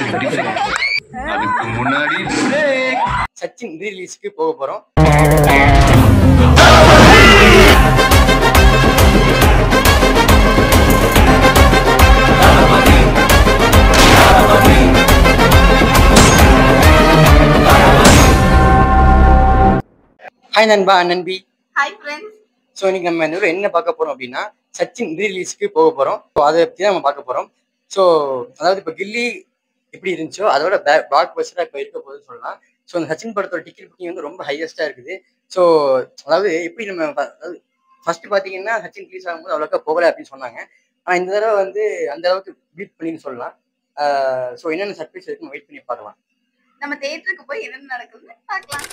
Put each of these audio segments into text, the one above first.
அதுக்கு முன்னாடி சச்சின் ரீலீஸ்க்கு போக போறோம். ஹாய் நண்பா, நண்பி. Hi friends. ஸோ இன்னைக்கு நம்ம இந்த என்ன பார்க்க போறோம் அப்படின்னா சச்சின் ரீலீஸ்க்கு போக போறோம். ஸோ அதை பற்றி தான் நம்ம பார்க்க போறோம். ஸோ அதாவது இப்போ கில்லி எப்படி இருந்துச்சோ அதோட பிளாக் பஸ்டரா இப்போ இருக்க போகுதுன்னு சொல்லலாம். ஸோ அந்த சச்சின் படத்தோட டிக்கெட் புக்கிங் வந்து ரொம்ப ஹையஸ்டா இருக்குது. ஸோ அதாவது எப்படி நம்ம அதாவது ஃபர்ஸ்ட் பார்த்தீங்கன்னா சச்சின் ரிலீஸ் ஆகும்போது அவ்வளோக்கா போகலை அப்படின்னு சொன்னாங்க. ஆனால் இந்த தடவை வந்து அந்த அளவுக்கு பீட் பண்ணின்னு சொல்லலாம். ஸோ என்னென்ன சர்ப்ரைஸ் இருக்குன்னு வெயிட் பண்ணி பார்க்கலாம். நம்ம தியேட்டருக்கு போய் என்ன நடக்குதுன்னு பார்க்கலாம்.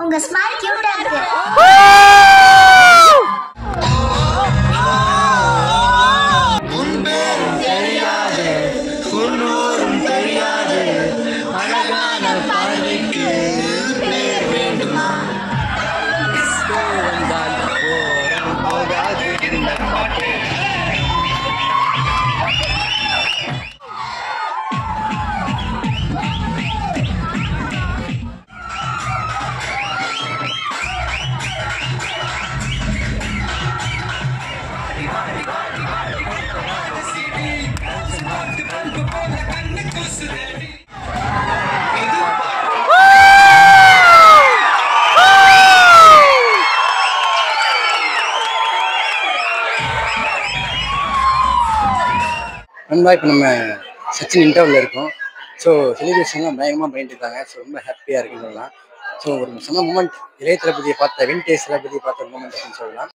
உங்க ஸ்மைல் கியூட்டா இருக்கு. நண்பா, இப்போ நம்ம சச்சின் இன்டர்வியூல இருக்கோம். ஸோ செலிப்ரேஷன்லாம் பயங்கரமாக பண்ணிட்டு இருக்காங்க. ஸோ ரொம்ப ஹாப்பியாக இருக்குன்னு சொல்லலாம். ஸோ ஒரு செம்ம மூமெண்ட், இளைய தளபதியை பார்த்த வின்டேஜ் தளபதியை பார்த்த மூமெண்ட்ஸ்ன்னு சொல்லலாம்.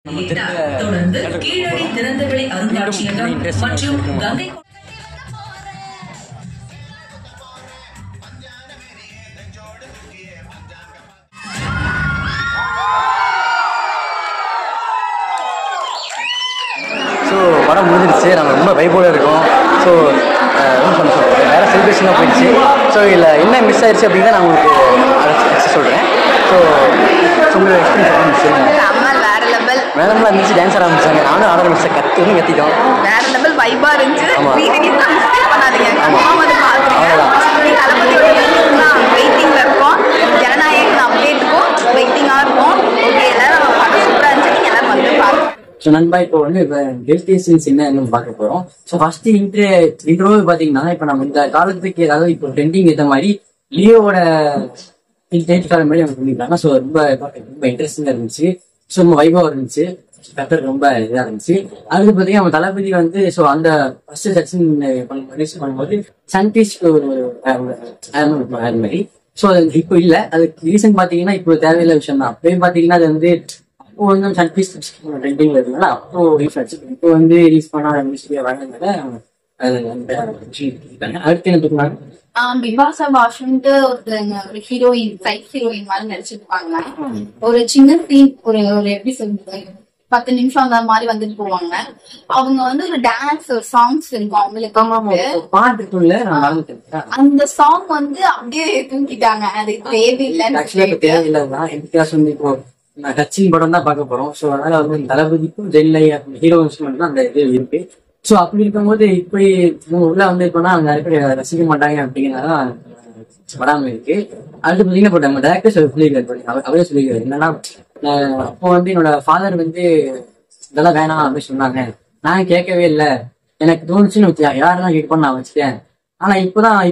ஸோ படம் முடிஞ்சிருச்சு, நம்ம ரொம்ப வைபோட இருக்கோம். ஸோ வேறு செலிப்ரேஷனாக போயிடுச்சு. ஸோ இதில் என்ன மிஸ் ஆயிடுச்சு அப்படின்னு நான் உங்களுக்கு சொல்கிறேன். ஸோ உங்களோட எக்ஸ்பீரியன்ஸ் சொல்லுங்கள். அம்மா வேற லெவல் இருந்துச்சு, டான்ஸ் ஆரம்பிச்சாங்க. நானும் ஆட ஆரம்பிச்சேன், கத்திட்டோம். வேற லெவல் வைபா இருந்துச்சு. ஆமாம். பண்ணாதீங்க, வந்து பாருங்க. தளபதியோட வெயிட்டிங்ல இருக்கோம். ஜனநாயகம் அப்டேட்டுக்கும் வெயிட்டிங்காக இருக்கும். ஓகே, எல்லாரும் படம் சூப்பராக இருந்துச்சு. நீங்கள் எல்லாரும் வந்து பாருங்க. ஸோ நண்பா, இப்போ வந்து இப்போ டெல்டேஷன்ஸ் என்னன்னு பார்க்க போறோம். ஸோ ஃபர்ஸ்ட் இன்ட்ரோ பாத்தீங்கன்னா இப்போ நம்ம இந்த காலத்துக்கு அதாவது இப்போ ட்ரெண்டிங் ஏற்ற மாதிரி லியோவோட காலம் மாதிரி அவங்க பண்ணிருக்காங்க. ஸோ ரொம்ப இன்ட்ரெஸ்டிங்கா இருந்துச்சு. ஸோ ரொம்ப வைபவா இருந்துச்சு. கத்தர் ரொம்ப இதா இருந்துச்சு. அதுக்கு பார்த்தீங்கன்னா நம்ம தளபதி வந்து ஸோ அந்த ஃபர்ஸ்ட் சச்சின் பண்ணும்போது சன்டிஸ்ட் ஒரு மாதிரி. ஸோ அது இப்போ இல்லை, அதுக்கு ரீசன் பாத்தீங்கன்னா இப்போ தேவையில்லை விஷயம் தான். அப்பயும் பாத்தீங்கன்னா அது வந்து அப்போ வந்து சன்பீஸ் ட்ரெண்டிங்ல இருந்தால அப்போ ரீல்ஸ் ஆச்சு. இப்போ வந்து ரீல்ஸ் பண்ணாத வாங்கினால அடுத்து என்ன தூக்குனாங்க. பிபாசா பாஷன்ட்டு ஒரு ஹீரோயின் சைட் ஹீரோயின் மாதிரி நடிச்சிருப்பாங்க. ஒரு சின்ன சீன், ஒரு எப்படி சொல்றது 10 நிமிஷம் அந்த மாதிரி வந்துட்டு போவாங்க. அவங்க வந்து ஒரு டான்ஸ் ஒரு சாங்ஸ் இருக்கும் அவங்களுக்கு பாட்டுக்குள்ள அந்த சாங் வந்து அப்படியே தூக்கிட்டாங்க. அது தேவையில்லைதான். எனக்கு இப்போ நான் சச்சின் படம் தான் பார்க்க போறோம். ஸோ அதனால வந்து தளபதிக்கும் ஜெயிலை ஹீரோயின்ஸ் மட்டும் தான் அந்த இது இருக்கு. ஸோ அப்படி இருக்கும்போது இப்படி உள்ள வந்து இப்போனா அவங்க நிறைய பேர் ரசிக்க மாட்டாங்க அப்படிங்கிறதான் படாம இருக்கு. அடுத்து பார்த்தீங்கன்னா இப்போ நம்ம டேரக்டர் சொல்லியிருக்காரு, அவரே சொல்லியிருக்காரு என்னன்னா அப்போ வந்து என்னோட ஃபாதர் வந்து இதெல்லாம் வேணாம் அப்படின்னு சொன்னாங்க. நான் கேட்கவே இல்லை, எனக்கு தோணுச்சுன்னு யாரெல்லாம் கேட்பான்னு நான் வச்சுட்டேன். ஆனா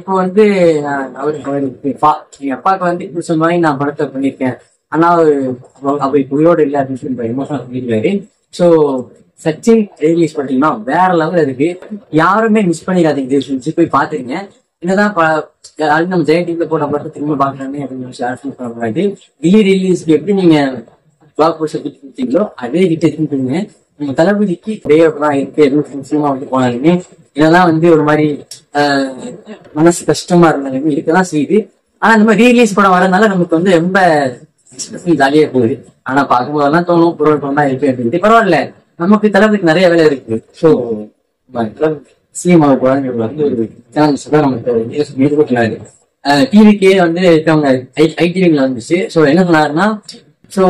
இப்போ வந்து அவருக்கு எங்க அப்பாவுக்கு வந்து இப்படி சொன்ன மாதிரி நான் படத்தை பண்ணியிருக்கேன். ஆனா அவர் புரியோட இல்லை அப்படின்னு சொல்லி எமோஷனல் சொல்லியிருக்காரு. ஸோ சச்சின் ரிலீஸ் பண்ணிட்டீங்கன்னா வேற லெவல் இருக்கு. யாருமே மிஸ் பண்ணிடாதீங்க, போய் பாத்துருங்க. என்னதான் நம்ம ஜெய டிவில போன படத்தை திரும்ப பாக்குறாங்க அப்படின்னு கில்லி ரிலீஸ்க்கு எப்படி நீங்க பிளாக் போஸ்டர் கொடுத்தீங்களோ அதே கிட்ட திரும்பிங்க. நம்ம தளபதிக்கு தான் இருக்கு சினிமா வந்து போனாலுமே இதெல்லாம் வந்து ஒரு மாதிரி மனசு கஷ்டமா இருந்தாலுமே இருக்கதான் செய்யுது. ஆனா இந்த மாதிரி ரீலீஸ் படம் வரதுனால நமக்கு வந்து ரொம்ப ஜாலியா போகுது. ஆனா பார்க்கும்போதெல்லாம் தோணும் பொருள் தான் இருக்கு அப்படின்ட்டு. பரவாயில்ல, நமக்கு தளபதிக்கு நிறைய வேலை இருக்கு. ஸோ சிஎம் ஆக போறாங்க வந்து ஒரு சேனல்ஸ் தான் நமக்கு மீட்பட்டினாரு. டிவிக்கே வந்து இருக்கவங்க ஐடிவில வந்துச்சு. ஸோ என்ன சொன்னாருன்னா, ஸோ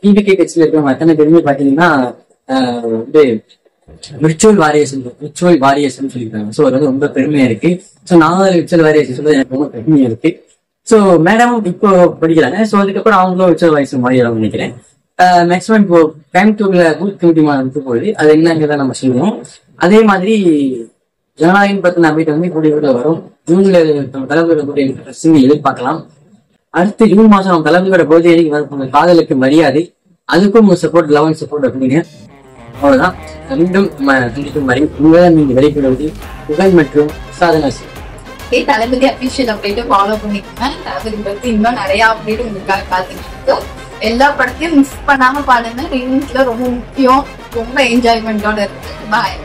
டிவிகே கட்சியில் இருக்கிறவங்க அத்தனை பேருமே பாத்தீங்கன்னா வந்து விர்ச்சுவல் வாரியேஷன் சொல்லியிருக்காங்க. ஸோ அது வந்து ரொம்ப பெருமையா இருக்கு. ஸோ 4 விர்ச்சுவல் வாரியேஷன் சொல்றது எனக்கு ரொம்ப பெருமையா இருக்கு. ஸோ மேடம் இப்போ படிக்கிறாங்க. ஸோ அதுக்கப்புறம் அவங்களும் விர்ச்சுவல் வாரியேஷன் மாதிரி நினைக்கிறேன். மேக்ஸிமம் இப்போ கோயம்புத்தூர்ல பூத் கமிட்டி வந்து போகுது. அது என்னங்கிறத நம்ம சொல்லுவோம். அதே மாதிரி ஜனநாயகம் பத்தின அப்டேட் வந்து கூடிய வரும். ஜூன்ல நம்ம தலைவர்கள் எதிர்பார்க்கலாம். அடுத்து ஜூன் மாசம் நம்ம தலைவர்களோட போதை காதலுக்கு மரியாதை, அதுக்கும் சப்போர்ட் 11 சப்போர்ட் அப்படிங்க. அவ்வளவுதான். மீண்டும் சந்திக்கும் வரை உங்களால் நீங்க வெளிப்படுவது புகழ் மற்றும் சாதனா. தளபதி அபிஷியல் அப்டேட்டை ஃபாலோ பண்ணிக்கோங்க. தளபதி பத்தி இன்னும் நிறைய அப்டேட் உங்களுக்காக காத்துக்கிட்டு எல்லா படத்தையும் மிஸ் பண்ணாம பாருங்க. ரிலீஸ்ல ரொம்ப முக்கியம். ரொம்ப என்ஜாய்மெண்டோட இருக்கு. பாய்.